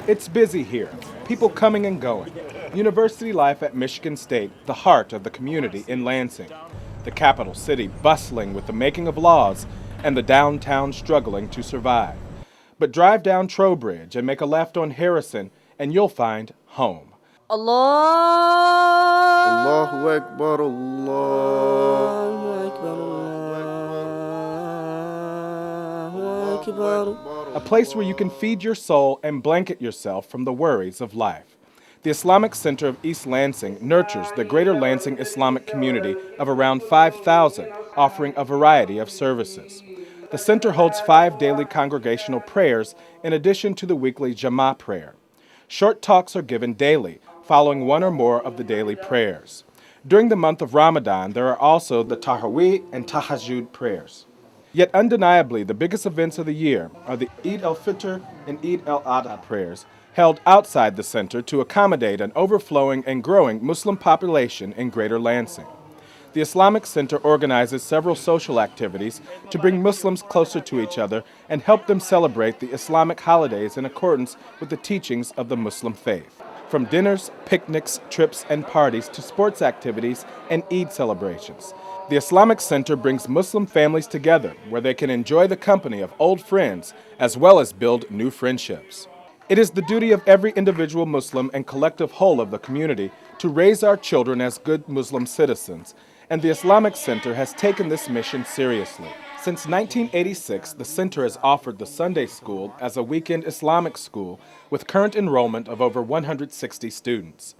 It's busy here, people coming and going. University life at Michigan State, the heart of the community in Lansing. The capital city bustling with the making of laws and the downtown struggling to survive. But drive down Trowbridge and make a left on Harrison and you'll find home. Allahu Allah. Akbar, Allahu Allahu Akbar, Allahu Akbar. Akbar. A place where you can feed your soul and blanket yourself from the worries of life. The Islamic Center of East Lansing nurtures the Greater Lansing Islamic community of around 5,000, offering a variety of services. The center holds 5 daily congregational prayers in addition to the weekly Jama'ah prayer. Short talks are given daily, following one or more of the daily prayers. During the month of Ramadan, there are also the Tarawih and Tahajjud prayers. Yet undeniably, the biggest events of the year are the Eid al-Fitr and Eid al-Adha prayers, held outside the center to accommodate an overflowing and growing Muslim population in Greater Lansing. The Islamic Center organizes several social activities to bring Muslims closer to each other and help them celebrate the Islamic holidays in accordance with the teachings of the Muslim faith. From dinners, picnics, trips, and parties to sports activities and Eid celebrations. The Islamic Center brings Muslim families together where they can enjoy the company of old friends as well as build new friendships. It is the duty of every individual Muslim and collective whole of the community to raise our children as good Muslim citizens, and the Islamic Center has taken this mission seriously. Since 1986, the center has offered the Sunday School as a weekend Islamic school with current enrollment of over 160 students.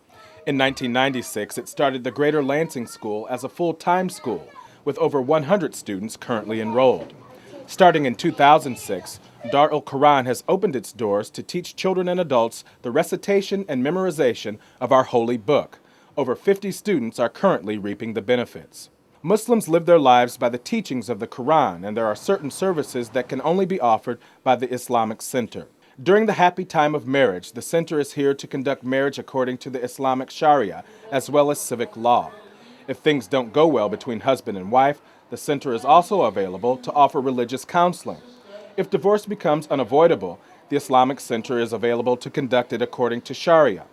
In 1996, it started the Greater Lansing School as a full-time school with over 100 students currently enrolled. Starting in 2006, Dar al-Quran has opened its doors to teach children and adults the recitation and memorization of our holy book. Over 50 students are currently reaping the benefits. Muslims live their lives by the teachings of the Quran, and there are certain services that can only be offered by the Islamic Center. During the happy time of marriage, the center is here to conduct marriage according to the Islamic Sharia, as well as civic law. If things don't go well between husband and wife, the center is also available to offer religious counseling. If divorce becomes unavoidable, the Islamic Center is available to conduct it according to Sharia.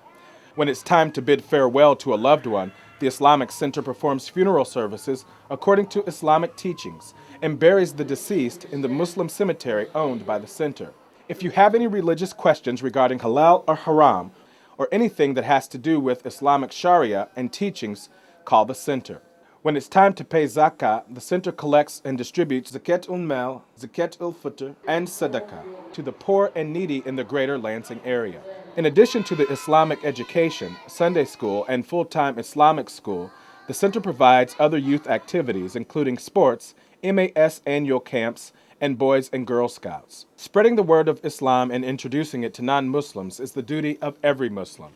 When it's time to bid farewell to a loved one, the Islamic Center performs funeral services according to Islamic teachings and buries the deceased in the Muslim cemetery owned by the center. If you have any religious questions regarding halal or haram, or anything that has to do with Islamic Sharia and teachings, call the center. When it's time to pay zakah, the center collects and distributes zakat mal, zakat al-fitr, and sadaqah to the poor and needy in the Greater Lansing area. In addition to the Islamic education, Sunday school, and full-time Islamic school, the center provides other youth activities, including sports, MAS annual camps, and Boys and Girl Scouts. Spreading the word of Islam and introducing it to non-Muslims is the duty of every Muslim.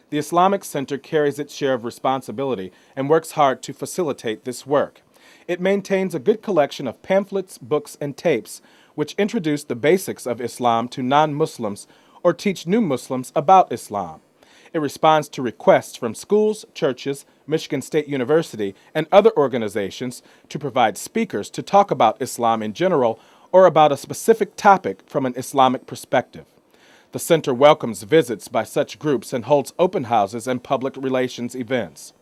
The Islamic Center carries its share of responsibility and works hard to facilitate this work. It maintains a good collection of pamphlets, books, and tapes which introduce the basics of Islam to non-Muslims or teach new Muslims about Islam. It responds to requests from schools, churches, Michigan State University, and other organizations to provide speakers to talk about Islam in general or about a specific topic from an Islamic perspective. The center welcomes visits by such groups and holds open houses and public relations events.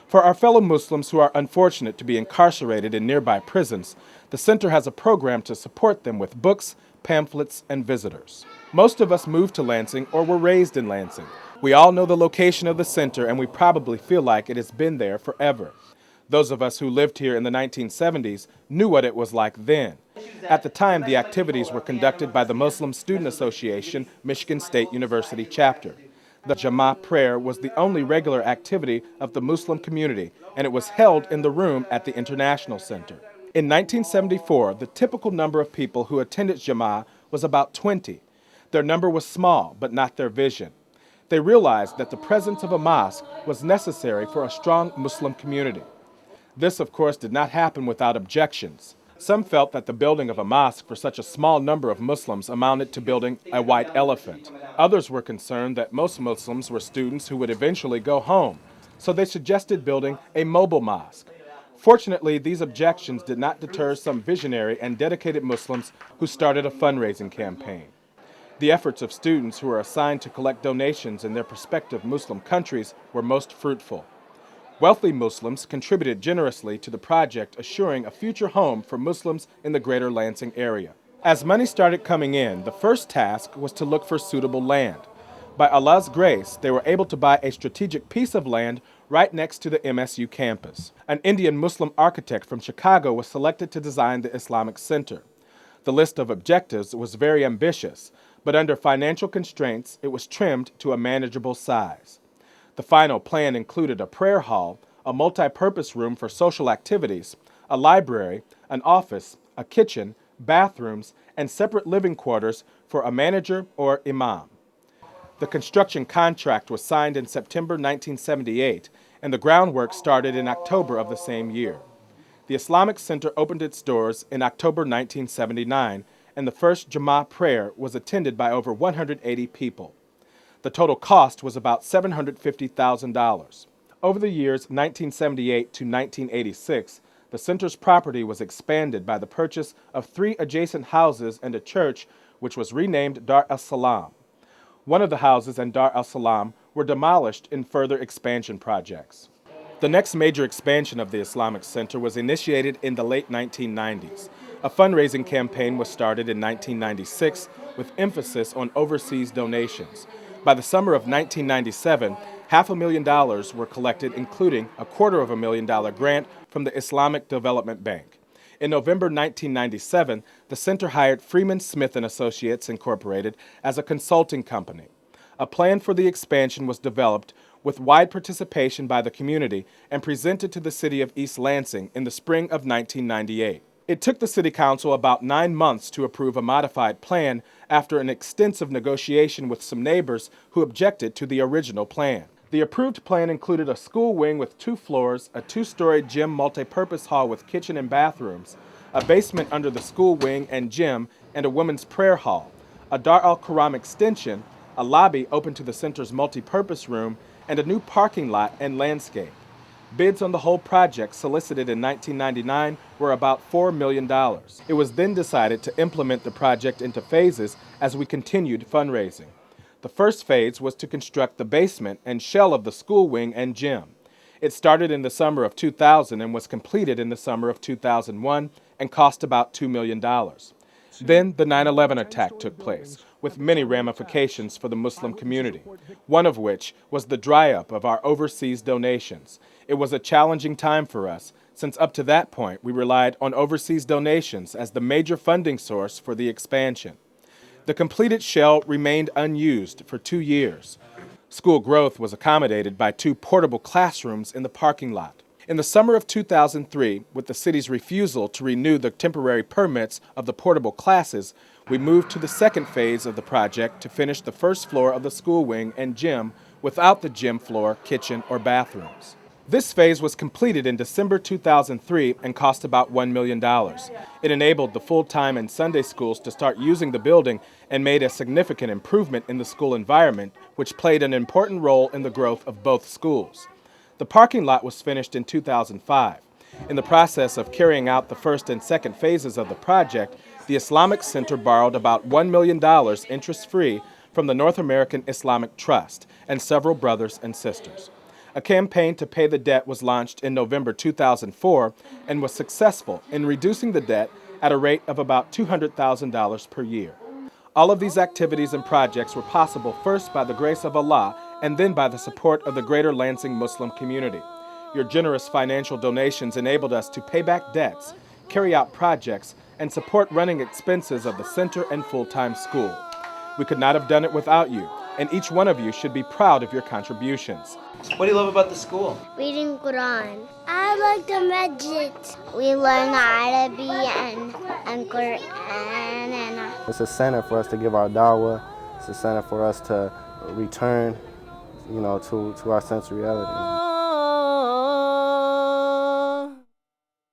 For our fellow Muslims who are unfortunate to be incarcerated in nearby prisons, the center has a program to support them with books, pamphlets, and visitors. Most of us moved to Lansing or were raised in Lansing. We all know the location of the center, and we probably feel like it has been there forever. Those of us who lived here in the 1970s knew what it was like then. At the time, the activities were conducted by the Muslim Student Association, Michigan State University chapter. The Jama'ah prayer was the only regular activity of the Muslim community, and it was held in the room at the International Center. In 1974, the typical number of people who attended Jama'ah was about 20. Their number was small, but not their vision. They realized that the presence of a mosque was necessary for a strong Muslim community. This, of course, did not happen without objections. Some felt that the building of a mosque for such a small number of Muslims amounted to building a white elephant. Others were concerned that most Muslims were students who would eventually go home, so they suggested building a mobile mosque. Fortunately, these objections did not deter some visionary and dedicated Muslims who started a fundraising campaign. The efforts of students who were assigned to collect donations in their prospective Muslim countries were most fruitful. Wealthy Muslims contributed generously to the project, assuring a future home for Muslims in the Greater Lansing area. As money started coming in, the first task was to look for suitable land. By Allah's grace, they were able to buy a strategic piece of land right next to the MSU campus. An Indian Muslim architect from Chicago was selected to design the Islamic Center. The list of objectives was very ambitious, but under financial constraints, it was trimmed to a manageable size. The final plan included a prayer hall, a multi-purpose room for social activities, a library, an office, a kitchen, bathrooms, and separate living quarters for a manager or imam. The construction contract was signed in September 1978, and the groundwork started in October of the same year. The Islamic Center opened its doors in October 1979, and the first Jummah prayer was attended by over 180 people. The total cost was about $750,000. Over the years 1978 to 1986, the center's property was expanded by the purchase of 3 adjacent houses and a church, which was renamed Dar es-Salam. One of the houses and Dar es-Salam were demolished in further expansion projects. The next major expansion of the Islamic Center was initiated in the late 1990s. A fundraising campaign was started in 1996 with emphasis on overseas donations. By the summer of 1997, $500,000 were collected, including a $250,000 grant from the Islamic Development Bank. In November 1997, the center hired Freeman Smith & Associates Incorporated as a consulting company. A plan for the expansion was developed with wide participation by the community and presented to the city of East Lansing in the spring of 1998. It took the City Council about 9 months to approve a modified plan after an extensive negotiation with some neighbors who objected to the original plan. The approved plan included a school wing with 2 floors, a 2-story gym multipurpose hall with kitchen and bathrooms, a basement under the school wing and gym, and a women's prayer hall, a Dar al-Karam extension, a lobby open to the center's multipurpose room, and a new parking lot and landscape. Bids on the whole project, solicited in 1999, were about $4 million. It was then decided to implement the project into phases as we continued fundraising. The first phase was to construct the basement and shell of the school wing and gym. It started in the summer of 2000 and was completed in the summer of 2001 and cost about $2 million. Then the 9/11 attack took place, with many ramifications for the Muslim community, one of which was the dry-up of our overseas donations. It was a challenging time for us, since up to that point we relied on overseas donations as the major funding source for the expansion. The completed shell remained unused for 2 years. School growth was accommodated by 2 portable classrooms in the parking lot. In the summer of 2003, with the city's refusal to renew the temporary permits of the portable classes, we moved to the second phase of the project to finish the first floor of the school wing and gym without the gym floor, kitchen, or bathrooms. This phase was completed in December 2003 and cost about $1 million. It enabled the full-time and Sunday schools to start using the building and made a significant improvement in the school environment, which played an important role in the growth of both schools. The parking lot was finished in 2005. In the process of carrying out the first and second phases of the project, the Islamic Center borrowed about $1 million interest-free from the North American Islamic Trust and several brothers and sisters. A campaign to pay the debt was launched in November 2004 and was successful in reducing the debt at a rate of about $200,000 per year. All of these activities and projects were possible first by the grace of Allah and then by the support of the Greater Lansing Muslim community. Your generous financial donations enabled us to pay back debts, carry out projects, and support running expenses of the center and full-time school. We could not have done it without you, and each one of you should be proud of your contributions. What do you love about the school? Reading Quran. I like the Masjid. We learn Arabic and Quran and It's a center for us to give our dawah. It's a center for us to return, to our sense of reality.